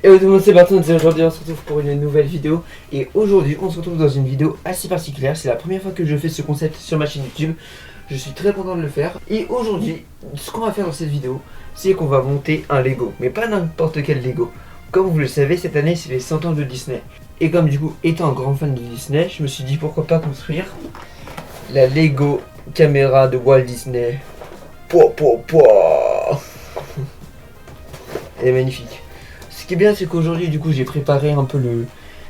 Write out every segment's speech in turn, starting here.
Hello tout le monde, c'est Barton, aujourd'hui on se retrouve pour une nouvelle vidéo. Et aujourd'hui on se retrouve dans une vidéo assez particulière. C'est la première fois que je fais ce concept sur ma chaîne YouTube. Je suis très content de le faire. Et aujourd'hui, ce qu'on va faire dans cette vidéo, c'est qu'on va monter un Lego. Mais pas n'importe quel Lego. Comme vous le savez, cette année c'est les 100 ans de Disney. Et comme du coup, étant un grand fan de Disney, je me suis dit pourquoi pas construire la Lego caméra de Walt Disney. Elle est magnifique. Ce qui est bien, c'est qu'aujourd'hui, du coup, j'ai préparé un peu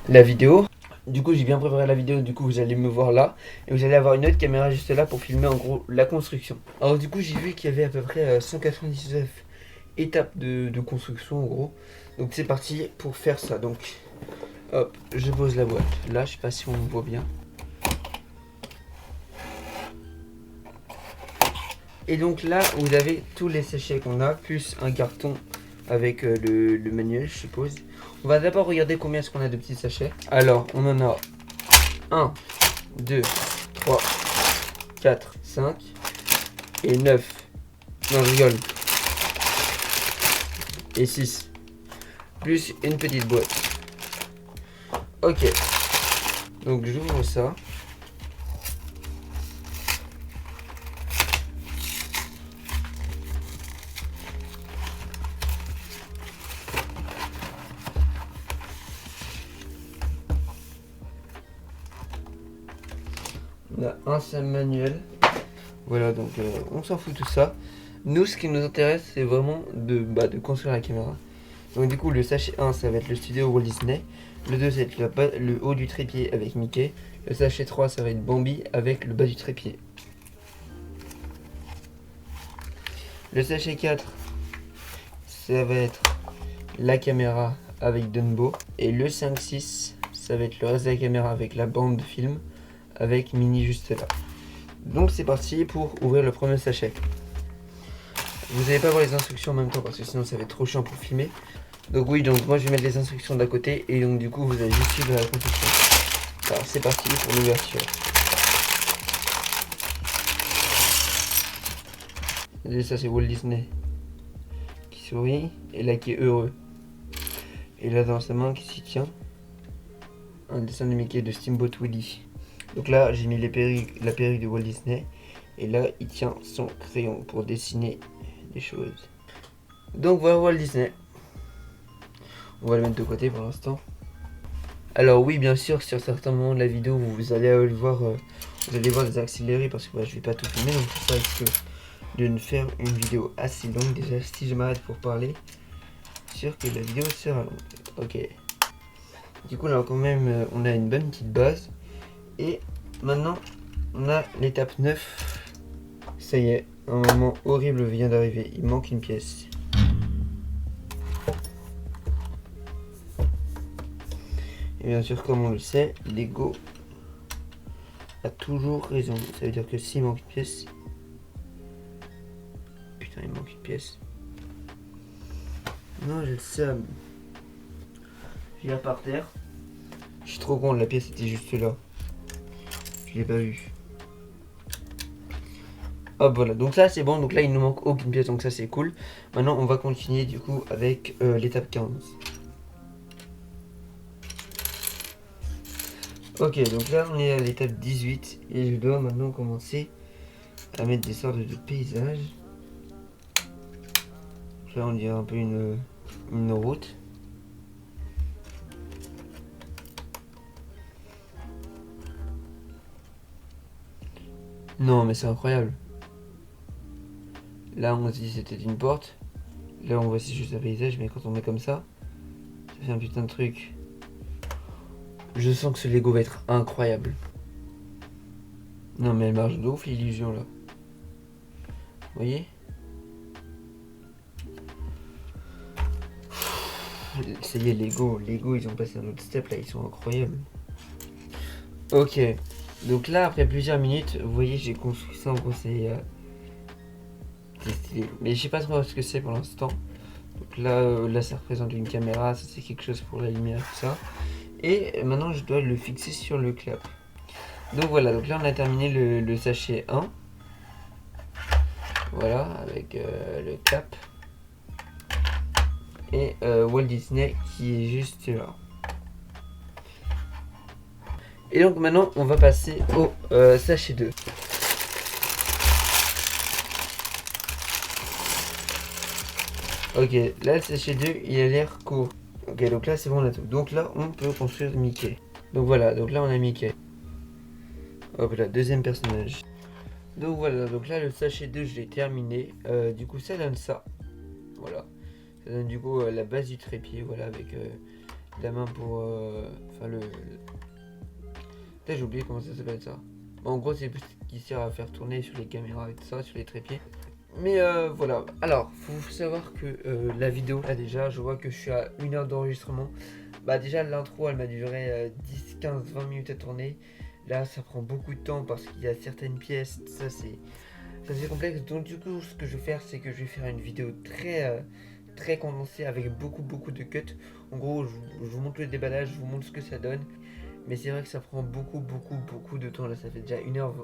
la vidéo. Du coup, j'ai bien préparé la vidéo, du coup, vous allez me voir là. Et vous allez avoir une autre caméra juste là pour filmer en gros la construction. Alors du coup, j'ai vu qu'il y avait à peu près 199 étapes de construction en gros. Donc c'est parti pour faire ça. Donc, hop, je pose la boîte. Là, je sais pas si on me voit bien. Et donc là, vous avez tous les sachets qu'on a, plus un carton avec le manuel, je suppose. On va d'abord regarder combien est-ce qu'on a de petits sachets. Alors, on en a 1, 2, 3, 4, 5 et 9. Non, je rigole. Et 6. Plus une petite boîte. Ok. Donc, j'ouvre ça. On a un seul manuel. Voilà, donc on s'en fout tout ça. Nous, ce qui nous intéresse, c'est vraiment de construire la caméra. Donc du coup, le sachet 1, ça va être le studio Walt Disney. Le 2, ça va être le haut du trépied avec Mickey. Le sachet 3, ça va être Bambi avec le bas du trépied. Le sachet 4, ça va être la caméra avec Dumbo. Et le 5-6, ça va être le reste de la caméra avec la bande film avec Minnie juste là. Donc c'est parti pour ouvrir le premier sachet. Vous n'allez pas voir les instructions en même temps parce que sinon ça va être trop chiant pour filmer. Donc oui, donc moi je vais mettre les instructions d'un côté et donc du coup vous allez juste suivre la construction. Alors c'est parti pour l'ouverture. Et ça c'est Walt Disney qui sourit et là qui est heureux. Et là dans sa main qui s'y tient un dessin de Mickey de Steamboat Willie. Donc là j'ai mis la perruque de Walt Disney et là il tient son crayon pour dessiner des choses. Donc voilà Walt Disney. On va le mettre de côté pour l'instant. Alors oui, bien sûr, sur certains moments de la vidéo vous allez le voir, vous allez voir des accélérés parce que je vais pas tout filmer, donc ça risque de ne faire une vidéo assez longue. Déjà si je m'arrête pour parler, sûr que la vidéo sera longue. Ok. Du coup là quand même on a une bonne petite base. Et maintenant on a l'étape 9. Ça y est, un moment horrible vient d'arriver. Il manque une pièce. Et bien sûr, comme on le sait, Lego a toujours raison. Ça veut dire que s'il manque une pièce... Putain, il manque une pièce. Non, j'ai le seum. Je viens par terre. Je suis trop con, la pièce était juste là. Je l'ai pas vue. Hop, voilà, donc ça c'est bon. Donc là il ne manque aucune pièce, donc ça c'est cool. Maintenant on va continuer du coup avec l'étape 15. Ok, donc là on est à l'étape 18 et je dois maintenant commencer à mettre des sortes de paysages. Là on dirait un peu une route. Non mais c'est incroyable. Là on se dit c'était une porte. Là on voit c'est juste un paysage, mais quand on met comme ça fait un putain de truc. Je sens que ce Lego va être incroyable. Non mais elle marche de ouf l'illusion là. Vous voyez? Ça y est, Lego, ils ont passé un autre step là, ils sont incroyables. Ok, donc là après plusieurs minutes, vous voyez j'ai construit ça, en gros c'est stylé. Mais je sais pas trop ce que c'est pour l'instant. Donc là ça représente une caméra, ça c'est quelque chose pour la lumière, tout ça. Et maintenant je dois le fixer sur le clap. Donc voilà, donc là on a terminé le sachet 1. Voilà, avec le clap. Et Walt Disney qui est juste là. Et donc maintenant on va passer au sachet 2. Ok, là le sachet 2 il a l'air court. Ok, donc là c'est bon on a tout. Donc là on peut construire Mickey. Donc voilà, donc là on a Mickey. Hop là, deuxième personnage. Donc voilà, donc là le sachet 2 je l'ai terminé. Du coup ça donne ça. Voilà. Ça donne du coup la base du trépied, voilà, avec la main pour... Enfin Putain, j'ai oublié comment ça s'appelle ça. Bon, en gros c'est ce qui sert à faire tourner sur les caméras et tout ça, sur les trépieds. Mais voilà, alors faut savoir que la vidéo, là déjà je vois que je suis à 1 heure d'enregistrement. Bah déjà l'intro elle m'a duré 10, 15, 20 minutes à tourner. Là ça prend beaucoup de temps parce qu'il y a certaines pièces, ça c'est complexe. Donc du coup ce que je vais faire c'est que je vais faire une vidéo très condensée avec beaucoup de cuts. En gros je vous montre le déballage, je vous montre ce que ça donne. Mais c'est vrai que ça prend beaucoup de temps. Là ça fait déjà 1 heure,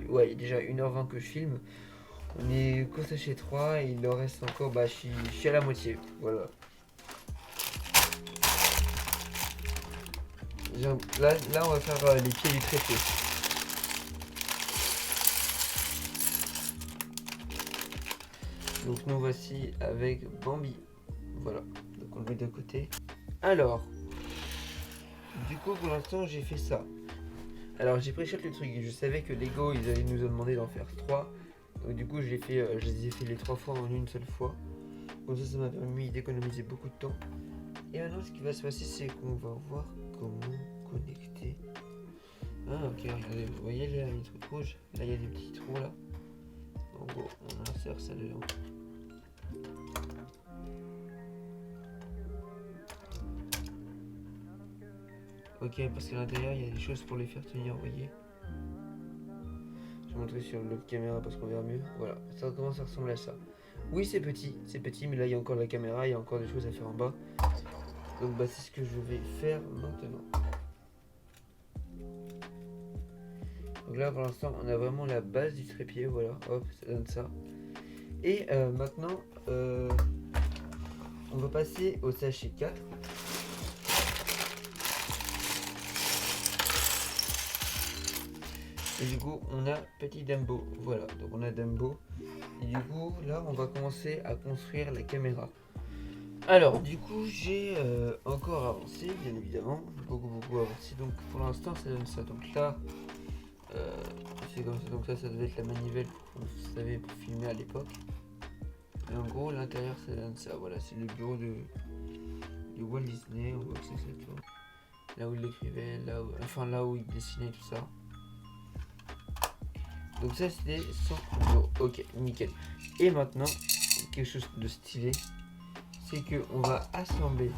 ouais déjà 1 h 20 que je filme. On est qu'au sachet 3 et il en reste encore, bah je suis à la moitié, voilà. Là on va faire les pieds du trépied. Donc nous voici avec Bambi. Voilà, donc on le met de côté. Alors, du coup pour l'instant j'ai fait ça. Alors j'ai pré-shot le truc, je savais que Lego ils allaient nous demander d'en faire 3. Donc du coup je les ai fait les 3 fois en une seule fois. Comme ça m'a permis d'économiser beaucoup de temps. Et maintenant ce qui va se passer c'est qu'on va voir comment connecter. Ah ok, regardez, vous voyez là les trucs rouges. Là il y a des petits trous là. En gros on insère ça dedans. Ok, parce qu'à l'intérieur il y a des choses pour les faire tenir, vous voyez. Je vais montrer sur l'autre caméra parce qu'on verra mieux. Voilà, ça commence à ressembler à ça. Oui c'est petit, mais là il y a encore la caméra, il y a encore des choses à faire en bas. Donc bah c'est ce que je vais faire maintenant. Donc là pour l'instant on a vraiment la base du trépied, voilà, hop, ça donne ça. Et maintenant on va passer au sachet 4. Et du coup on a petit Dumbo, voilà, donc on a Dumbo. Et du coup là on va commencer à construire la caméra. Alors du coup j'ai encore avancé bien évidemment, beaucoup avancé, donc pour l'instant ça donne ça. Donc là c'est comme ça, donc ça devait être la manivelle pour, vous savez, pour filmer à l'époque. Et en gros l'intérieur ça donne ça, voilà, c'est le bureau de Walt Disney, on voit que c'est ça, tu vois. Là où il écrivait, là où il dessinait tout ça. Donc ça c'était son bureau, ok, nickel. Et maintenant, quelque chose de stylé, c'est que on va assembler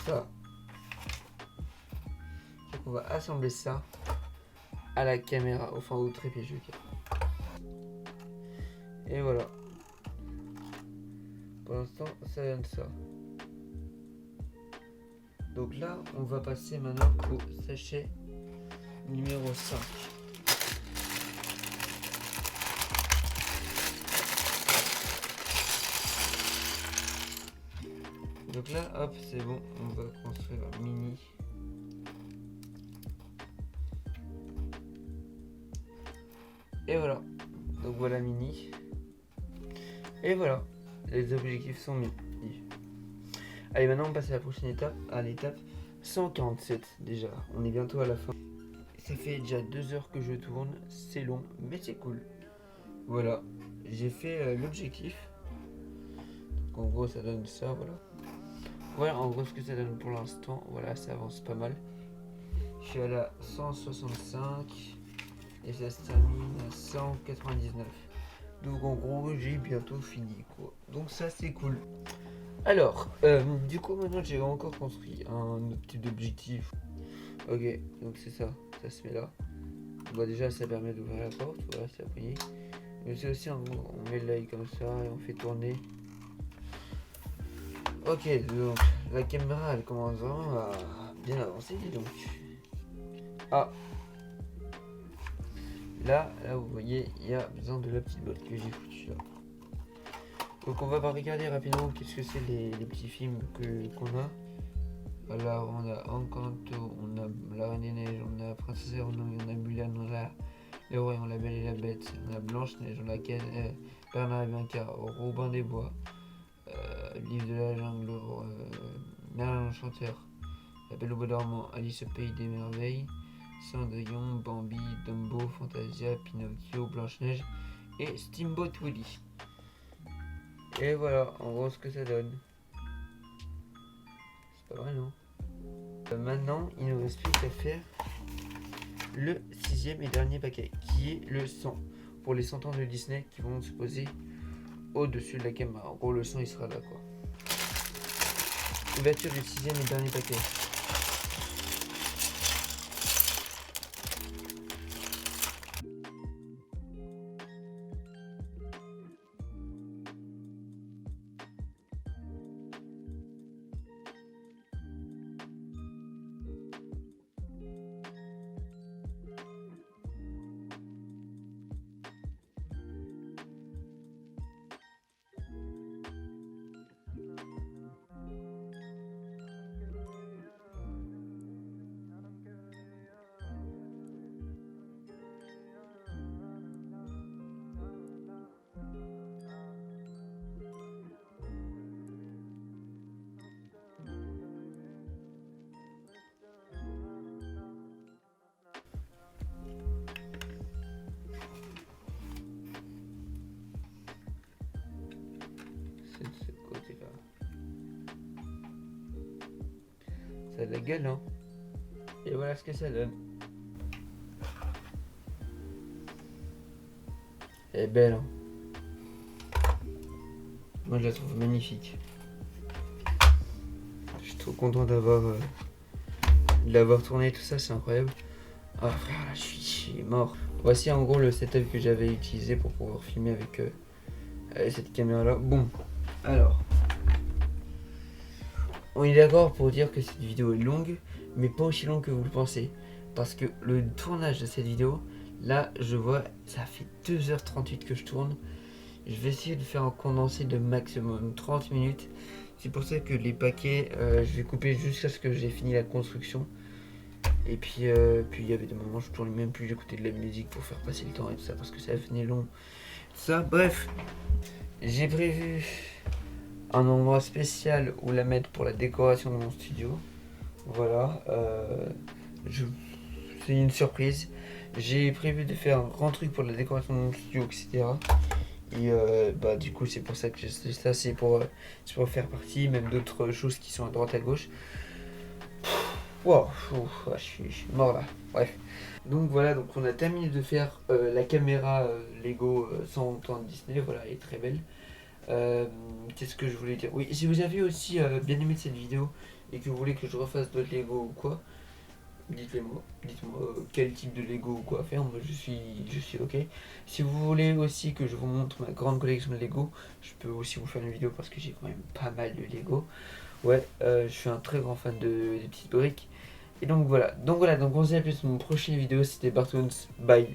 ça. On va assembler ça à la caméra, enfin au trépied. Et voilà. Pour l'instant, ça donne ça. Donc là, on va passer maintenant au sachet numéro 5. Donc là, hop, c'est bon, on va construire un mini. Et voilà. Donc voilà mini. Et voilà. Les objectifs sont mis. Allez, maintenant on passe à la prochaine étape, à l'étape 147 déjà. On est bientôt à la fin. Ça fait déjà 2 heures que je tourne, c'est long, mais c'est cool. Voilà, j'ai fait l'objectif. Donc en gros ça donne ça, voilà. Voilà en gros ce que ça donne pour l'instant. Voilà, ça avance pas mal. Je suis à la 165 et ça se termine à 199. Donc en gros j'ai bientôt fini quoi. Donc ça c'est cool. Alors, du coup maintenant j'ai encore construit un autre type d'objectif. Ok, donc c'est ça, ça se met là. Bon déjà ça permet d'ouvrir la porte, voilà c'est appuyé. Mais c'est aussi on met l'œil comme ça et on fait tourner. Ok, donc la caméra elle commence vraiment à bien avancer donc. Ah, là vous voyez il y a besoin de la petite boîte que j'ai foutue là. Donc on va regarder rapidement qu'est-ce que c'est les petits films qu'on a. Alors on a Encanto, on a La Reine des Neiges, on a Princesse Ernoul, on a Mulan, on a Le Roi, on a Belle et la Bête, on a Blanche-Neige, on a Bernard et Bianca, Robin des Bois, Livre de la Jungle, Merlin l'Enchanteur, La Belle au Bois dormant, Alice au Pays des Merveilles, Cendrillon, Bambi, Dumbo, Fantasia, Pinocchio, Blanche-Neige et Steamboat Willie. Et voilà, en gros ce que ça donne. C'est pas vrai non? Maintenant, il nous reste plus qu'à faire le 6e et dernier paquet, qui est le 100. Pour les 100 ans de Disney qui vont se poser au-dessus de la caméra. En gros, le 100 il sera là quoi. Ouverture du 6e et dernier paquet. C'est de ce côté-là. Ça a de la gueule, hein. Et voilà ce que ça donne. Elle est belle, hein. Moi je la trouve magnifique. Je suis trop content de l'avoir tourné, tout ça, c'est incroyable. Ah frère, là je suis mort. Voici en gros le setup que j'avais utilisé pour pouvoir filmer avec cette caméra là. Bon, alors, on est d'accord pour dire que cette vidéo est longue, mais pas aussi longue que vous le pensez. Parce que le tournage de cette vidéo, là je vois, ça fait 2h38 que je tourne. Je vais essayer de faire un condensé de maximum 30 minutes. C'est pour ça que les paquets, je vais couper jusqu'à ce que j'ai fini la construction. Et puis il y avait des moments où je tournais même plus, j'écoutais de la musique pour faire passer le temps et tout ça parce que ça venait long. Tout ça, bref, j'ai prévu un endroit spécial où la mettre pour la décoration de mon studio. Voilà, c'est une surprise. J'ai prévu de faire un grand truc pour la décoration de mon studio, etc. Et bah du coup c'est pour ça que j'ai ça, c'est pour faire partie, même d'autres choses qui sont à droite à gauche. Wow, je suis mort là. Bref. Donc voilà, donc on a terminé de faire la caméra Lego 100 ans de Disney. Voilà, elle est très belle. Qu'est-ce que je voulais dire? Oui, si vous avez aussi bien aimé cette vidéo et que vous voulez que je refasse d'autres Lego ou quoi, dites-le-moi. Dites-moi quel type de Lego ou quoi faire. Moi je suis ok. Si vous voulez aussi que je vous montre ma grande collection de Lego, je peux aussi vous faire une vidéo parce que j'ai quand même pas mal de Lego. Ouais, je suis un très grand fan des petites briques. Et donc voilà, donc on se dit à plus dans mon prochaine vidéo, c'était Bartoons, bye.